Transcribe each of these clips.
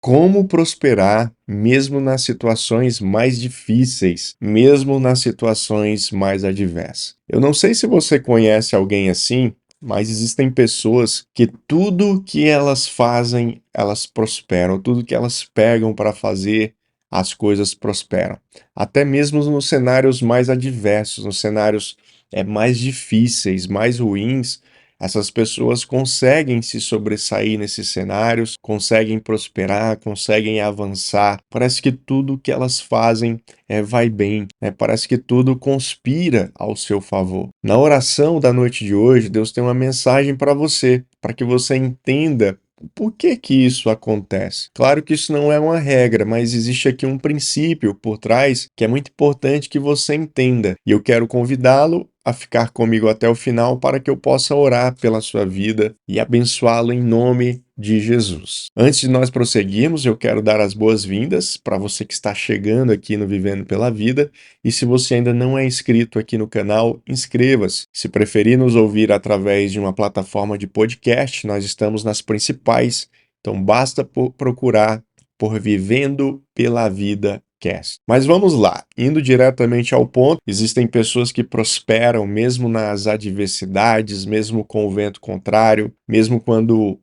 Como prosperar mesmo nas situações mais difíceis, mesmo nas situações mais adversas. Eu não sei se você conhece alguém assim, mas existem pessoas que tudo que elas fazem, elas prosperam, tudo que elas pegam para fazer, as coisas prosperam. Até mesmo nos cenários mais adversos, nos cenários mais difíceis, mais ruins, essas pessoas conseguem se sobressair nesses cenários, conseguem prosperar, conseguem avançar. Parece que tudo que elas fazem vai bem, né? Parece que tudo conspira ao seu favor. Na oração da noite de hoje, Deus tem uma mensagem para você, para que você entenda por que que isso acontece? Claro que isso não é uma regra, mas existe aqui um princípio por trás que é muito importante que você entenda. E eu quero convidá-lo a ficar comigo até o final para que eu possa orar pela sua vida e abençoá-lo em nome de Jesus. Antes de nós prosseguirmos, eu quero dar as boas-vindas para você que está chegando aqui no Vivendo pela Vida. E se você ainda não é inscrito aqui no canal, inscreva-se. Se preferir nos ouvir através de uma plataforma de podcast, nós estamos nas principais. Então basta procurar por Vivendo pela Vida Cast. Mas vamos lá, indo diretamente ao ponto, existem pessoas que prosperam mesmo nas adversidades, mesmo com o vento contrário, mesmo quando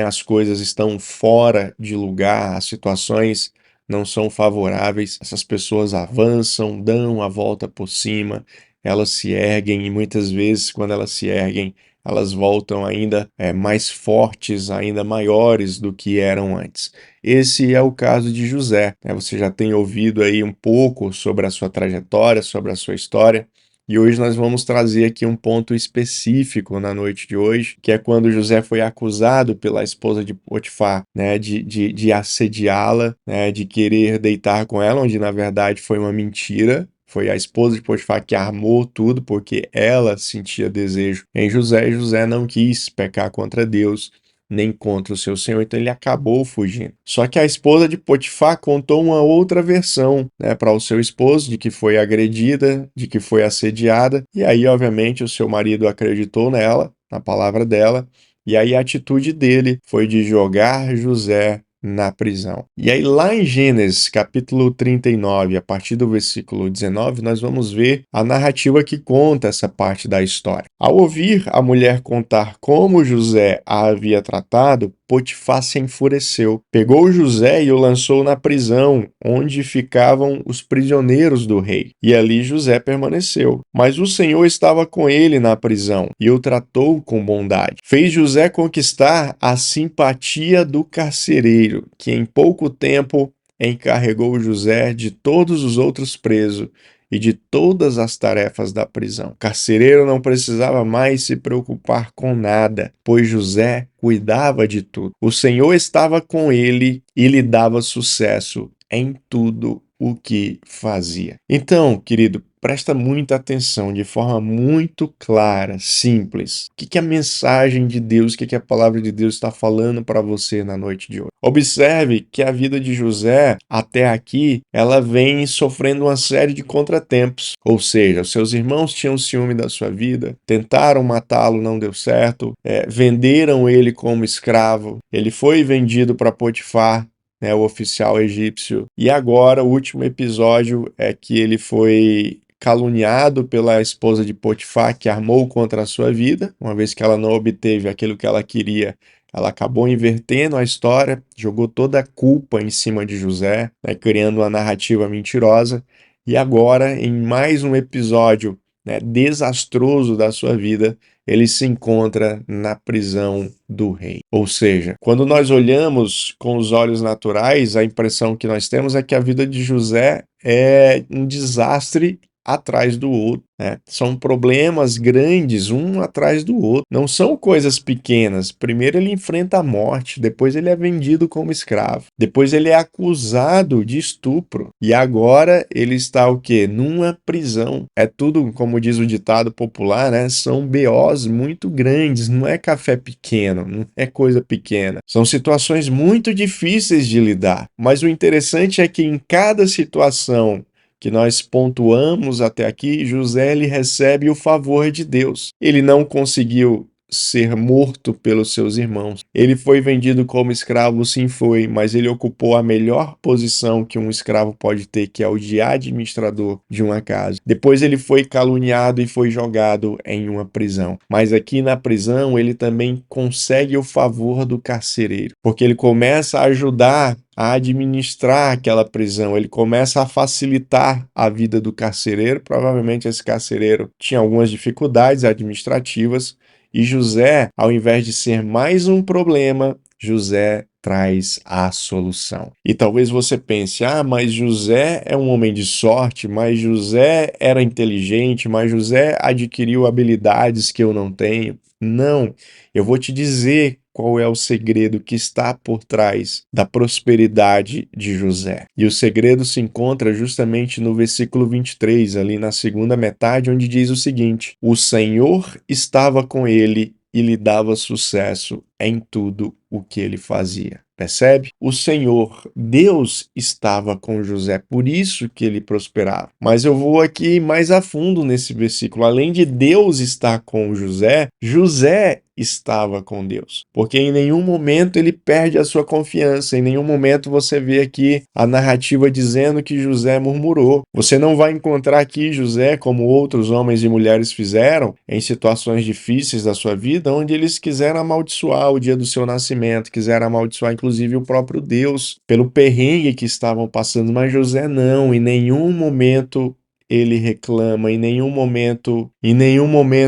as coisas estão fora de lugar, as situações não são favoráveis, essas pessoas avançam, dão a volta por cima, elas se erguem e muitas vezes quando elas se erguem, elas voltam ainda mais fortes, ainda maiores do que eram antes. Esse é o caso de José, né? Você já tem ouvido aí um pouco sobre a sua trajetória, sobre a sua história. E hoje nós vamos trazer aqui um ponto específico na noite de hoje, que é quando José foi acusado pela esposa de Potifar, né, de assediá-la, né, de querer deitar com ela, onde na verdade foi uma mentira. Foi a esposa de Potifar que armou tudo, porque ela sentia desejo em José, e José não quis pecar contra Deus, nem contra o seu senhor, então ele acabou fugindo. Só que a esposa de Potifar contou uma outra versão, né, para o seu esposo, de que foi agredida, de que foi assediada, e aí, obviamente, o seu marido acreditou nela, na palavra dela, e aí a atitude dele foi de jogar José na prisão. E aí lá em Gênesis, capítulo 39, a partir do versículo 19, nós vamos ver a narrativa que conta essa parte da história. Ao ouvir a mulher contar como José a havia tratado, Potifar se enfureceu, pegou José e o lançou na prisão, onde ficavam os prisioneiros do rei. E ali José permaneceu. Mas o Senhor estava com ele na prisão e o tratou com bondade. Fez José conquistar a simpatia do carcereiro, que em pouco tempo encarregou José de todos os outros presos e de todas as tarefas da prisão. O carcereiro não precisava mais se preocupar com nada, pois José cuidava de tudo. O Senhor estava com ele e lhe dava sucesso em tudo o que fazia. Então, querido, presta muita atenção, de forma muito clara, simples. O que a mensagem de Deus, o que a palavra de Deus está falando para você na noite de hoje? Observe que a vida de José, até aqui, ela vem sofrendo uma série de contratempos. Ou seja, os seus irmãos tinham ciúme da sua vida, tentaram matá-lo, não deu certo, venderam ele como escravo, ele foi vendido para Potifar, né, o oficial egípcio. E agora, o último episódio é que ele foi caluniado pela esposa de Potifar, que armou contra a sua vida, uma vez que ela não obteve aquilo que ela queria. Ela acabou invertendo a história, jogou toda a culpa em cima de José, né, criando uma narrativa mentirosa. E agora, em mais um episódio, né, desastroso da sua vida, ele se encontra na prisão do rei. Ou seja, quando nós olhamos com os olhos naturais, a impressão que nós temos é que a vida de José é um desastre atrás do outro, né? São problemas grandes, um atrás do outro. Não são coisas pequenas. Primeiro ele enfrenta a morte, depois ele é vendido como escravo, depois ele é acusado de estupro e agora ele está o quê? Numa prisão. É tudo, como diz o ditado popular, né? São BOs muito grandes, não é café pequeno, não é coisa pequena. São situações muito difíceis de lidar. Mas o interessante é que em cada situação que nós pontuamos até aqui, José ele recebe o favor de Deus. Ele não conseguiu ser morto pelos seus irmãos. Ele foi vendido como escravo, sim, foi, mas ele ocupou a melhor posição que um escravo pode ter, que é o de administrador de uma casa. Depois ele foi caluniado e foi jogado em uma prisão. Mas aqui na prisão ele também consegue o favor do carcereiro, porque ele começa a ajudar a administrar aquela prisão, ele começa a facilitar a vida do carcereiro. Provavelmente esse carcereiro tinha algumas dificuldades administrativas, e José, ao invés de ser mais um problema, José traz a solução. E talvez você pense, mas José é um homem de sorte, mas José era inteligente, mas José adquiriu habilidades que eu não tenho. Não, eu vou te dizer qual é o segredo que está por trás da prosperidade de José. E o segredo se encontra justamente no versículo 23, ali na segunda metade, onde diz o seguinte: o Senhor estava com ele e lhe dava sucesso em tudo o que ele fazia. Percebe? O Senhor, Deus, estava com José, por isso que ele prosperava. Mas eu vou aqui mais a fundo nesse versículo. Além de Deus estar com José, José estava com Deus, porque em nenhum momento ele perde a sua confiança, em nenhum momento você vê aqui a narrativa dizendo que José murmurou. Você não vai encontrar aqui José, como outros homens e mulheres fizeram em situações difíceis da sua vida, onde eles quiseram amaldiçoar o dia do seu nascimento, quiseram amaldiçoar inclusive o próprio Deus pelo perrengue que estavam passando, mas José não, em nenhum momento ele reclama, em nenhum momento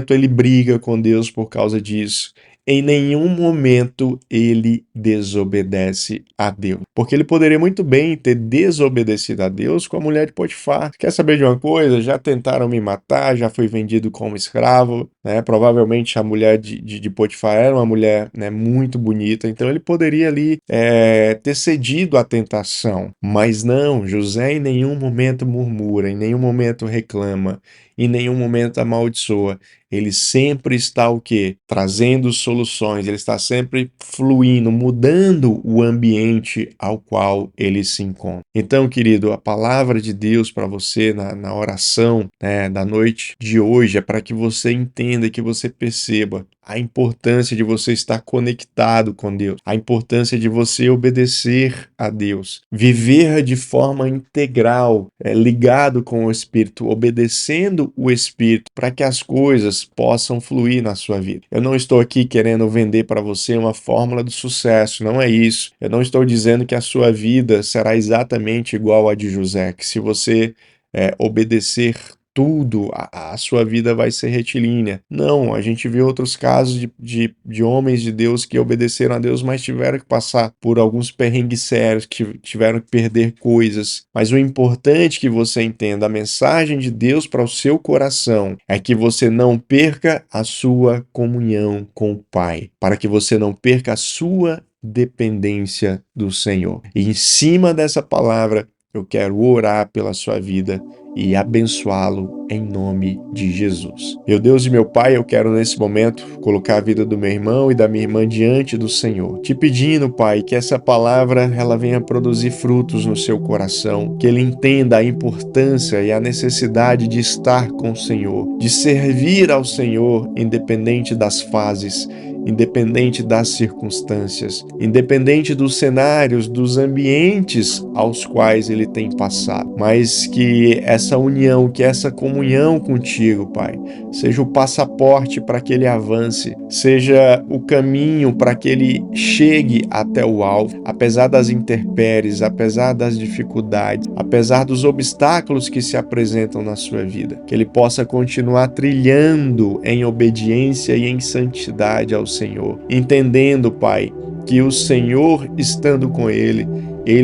ele briga com Deus por causa disso. Em nenhum momento ele desobedece a Deus. Porque ele poderia muito bem ter desobedecido a Deus com a mulher de Potifar. Quer saber de uma coisa? Já tentaram me matar, já fui vendido como escravo, né? Provavelmente a mulher de Potifar era uma mulher, né, muito bonita, então ele poderia ali ter cedido à tentação. Mas não, José em nenhum momento murmura, em nenhum momento reclama, em nenhum momento amaldiçoa. Ele sempre está o quê? Trazendo soluções, ele está sempre fluindo, mudando o ambiente ao qual ele se encontra. Então, querido, a palavra de Deus para você na oração, né, da noite de hoje é para que você entenda, que você perceba a importância de você estar conectado com Deus, a importância de você obedecer a Deus, viver de forma integral, ligado com o Espírito, obedecendo o Espírito, para que as coisas possam fluir na sua vida. Eu não estou aqui querendo vender para você uma fórmula do sucesso, não é isso. Eu não estou dizendo que a sua vida será exatamente igual à de José, que se você obedecer tudo, a sua vida vai ser retilínea. Não, a gente vê outros casos de homens de Deus que obedeceram a Deus, mas tiveram que passar por alguns perrengues sérios, que tiveram que perder coisas. Mas o importante que você entenda, a mensagem de Deus para o seu coração é que você não perca a sua comunhão com o Pai, para que você não perca a sua dependência do Senhor. E em cima dessa palavra, eu quero orar pela sua vida e abençoá-lo em nome de Jesus. Meu Deus e meu Pai, eu quero nesse momento colocar a vida do meu irmão e da minha irmã diante do Senhor, te pedindo, Pai, que essa palavra ela venha produzir frutos no seu coração, que ele entenda a importância e a necessidade de estar com o Senhor, de servir ao Senhor independente das fases, independente das circunstâncias, independente dos cenários, dos ambientes aos quais ele tem passado, mas que essa união, que essa comunhão contigo, Pai, seja o passaporte para que ele avance, seja o caminho para que ele chegue até o alvo, apesar das intempéries, apesar das dificuldades, apesar dos obstáculos que se apresentam na sua vida, que ele possa continuar trilhando em obediência e em santidade ao Senhor, entendendo, Pai, que o Senhor estando com ele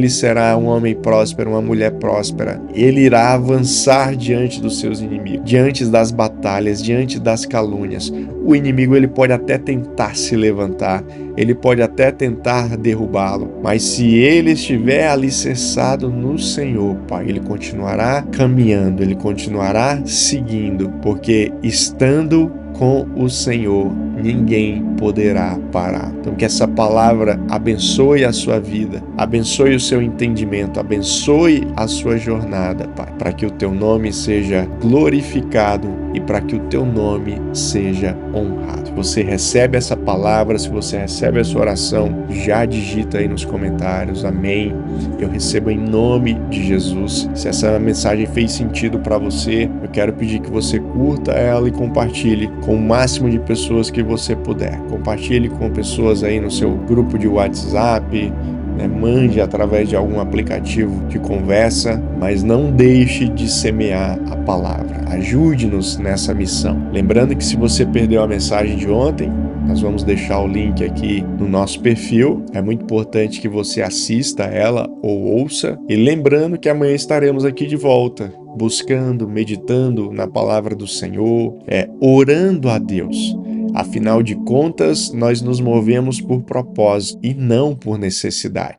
será um homem próspero, uma mulher próspera. Ele irá avançar diante dos seus inimigos, diante das batalhas, diante das calúnias. O inimigo ele pode até tentar se levantar, ele pode até tentar derrubá-lo, mas se ele estiver alicerçado no Senhor, Pai, ele continuará caminhando, ele continuará seguindo, porque estando com o Senhor, ninguém poderá parar. Então que essa palavra abençoe a sua vida, abençoe o seu entendimento, abençoe a sua jornada, Pai, para que o teu nome seja glorificado e para que o teu nome seja honrado. Se você recebe essa palavra, se você recebe essa oração, já digita aí nos comentários, amém. Eu recebo em nome de Jesus. Se essa mensagem fez sentido para você, eu quero pedir que você curta ela e compartilhe com o máximo de pessoas que você puder. Compartilhe com pessoas aí no seu grupo de WhatsApp, mande através de algum aplicativo de conversa, mas não deixe de semear a palavra. Ajude-nos nessa missão. Lembrando que se você perdeu a mensagem de ontem, nós vamos deixar o link aqui no nosso perfil. É muito importante que você assista ela ou ouça. E lembrando que amanhã estaremos aqui de volta, buscando, meditando na palavra do Senhor, orando a Deus. Afinal de contas, nós nos movemos por propósito e não por necessidade.